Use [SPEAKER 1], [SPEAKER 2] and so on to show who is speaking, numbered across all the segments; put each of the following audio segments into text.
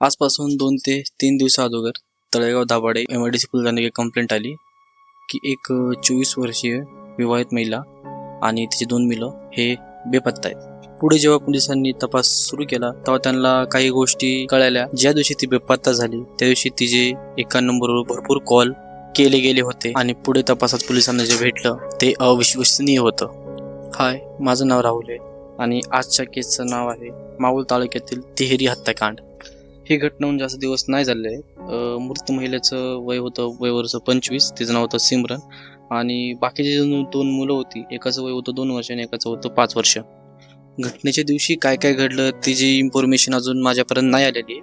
[SPEAKER 1] आजपासून 2 ते 3 दिवसा अगोदर तळेगाव दाभाडे MIDC पोलिसांना एक कंप्लेंट आली की एक 24 वर्षीय विवाहित महिला आणि तिची 2 मुलं हे बेपत्ता आहेत. पुढे जेव्हा पोलिसांनी तपास सुरू केला तेव्हा त्यांना काही गोष्टी कळाल्या. ज्या दिवशी ती बेपत्ता झाली त्या दिवशी तिचे एका नंबरवर भरपूर कॉल केले गेले होते आणि पुढे तपासात पोलिसांना जे भेटलं ते अविश्वसनीय होतं. हाय, माझं नाव राहुल आहे आणि आजच्या केसचं नाव आहे मावळ तालुक्यातील तिहेरी हत्याकांड. ही घटना होऊन जास्त दिवस नाही झाले. मृत महिलेचं वय होतं वर्ष 25. तिचं नाव होतं सिमरन आणि बाकीचे 2 मुलं होती. एकाचं वय होतं 2 वर्ष आणि एकाचं होतं 5 वर्ष. घटनेच्या दिवशी काय काय घडलं तिची इन्फॉर्मेशन अजून माझ्यापर्यंत नाही आलेली,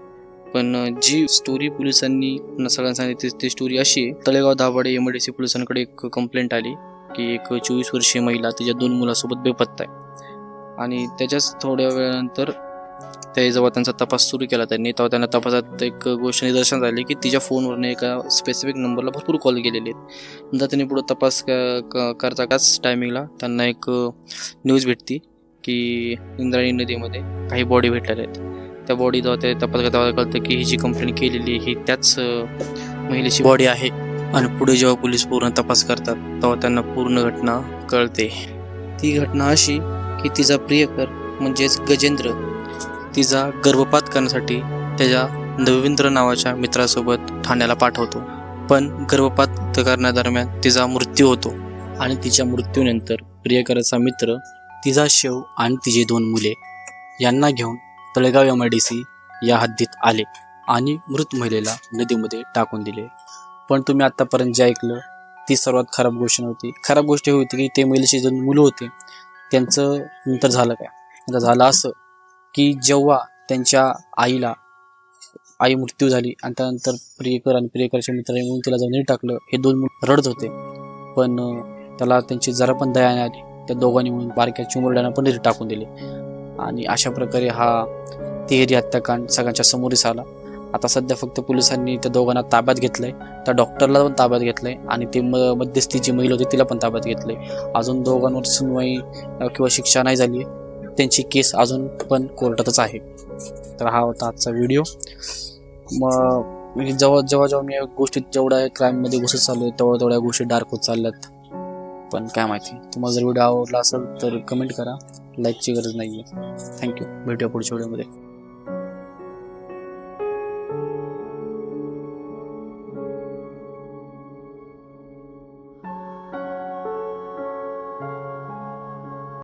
[SPEAKER 1] पण जी स्टोरी पोलिसांनी सगळ्यांना सांगितली ती स्टोरी अशी आहे. तळेगाव दाभाडे MIDC पोलिसांकडे एक कंप्लेंट आली की एक 24 वर्षीय महिला तिच्या 2 मुलांसोबत बेपत्ता आहे आणि त्याच्याच थोड्या वेळानंतर जेव्हा त्यांचा तपास सुरू केला त्यांनी तेव्हा त्यांना तपासात एक गोष्ट निदर्शनास आली की तिच्या फोनवरने एका स्पेसिफिक नंबरला भरपूर कॉल गेलेले आहेत. नंतर त्यांनी पुढे तपास करताच टायमिंगला त्यांना एक न्यूज भेटती की इंद्रायणी नदीमध्ये काही बॉडी भेटलेल्या आहेत. त्या बॉडी जेव्हा ते तपास करता कळतं की ही जी कंप्लेंट केलेली ही त्याच महिलेची बॉडी आहे. आणि पुढे जेव्हा पोलीस पूर्ण तपास करतात तेव्हा त्यांना पूर्ण घटना कळते. ती घटना अशी की तिचा प्रियकर म्हणजेच गजेंद्र तिचा गर्भपात करण्यासाठी त्याच्या रवींद्र नावाच्या मित्रासोबत ठाण्याला पाठवतो, पण गर्भपात करण्यादरम्यान तिचा मृत्यू होतो आणि तिच्या मृत्यूनंतर प्रियकराचा मित्र तिचा शव आणि तिची 2 मुले यांना घेऊन तळेगाव MIDC या हद्दीत आले आणि मृत महिलेला नदीमध्ये टाकून दिले. पण तुम्ही आतापर्यंत जे ऐकलं ती सर्वात खराब गोष्ट नव्हती. खराब गोष्ट ही होती की ते महिलेची 2 मुलं होते त्यांचं नंतर झालं काय. आता झालं असं की जेव्हा त्यांच्या आई मृत्यू झाली आणि त्यानंतर प्रियकर आणि प्रियकरच्या मित्रांनी म्हणून तिला जमिनीत टाकलं. हे 2 मुलं रडत होते, पण त्याला त्यांची जरा पण दया नाही आली. त्या दोघांनी म्हणून बारक्या चिमुरड्यांना पण तिथे टाकून दिले आणि अशा प्रकारे हा तिहेरी हत्याकांड सगळ्यांच्या समोरीस आला. आता सध्या फक्त पोलिसांनी त्या दोघांना ताब्यात घेतलंय, त्या डॉक्टरला पण ताब्यात घेतलंय आणि ते मध्यस्थी जी महिला होती तिला पण ताब्यात घेतलंय. अजून दोघांवर सुनवाई किंवा शिक्षा नाही झाली. त्यांची केस अजून पण कोर्टातच आहे. तर हा होता आजचा व्हिडिओ. मग जेव्हा मी गोष्टीत जेवढ्या क्राईममध्ये घुसत चालू आहे तेवढ्या गोष्टी डार्क होत चालल्यात. पण काय माहिती, तुम्हाला जर व्हिडिओ आवडला असेल तर कमेंट करा. लाईकची गरज नाही आहे. थँक्यू. भेटूया पुढच्या व्हिडिओमध्ये.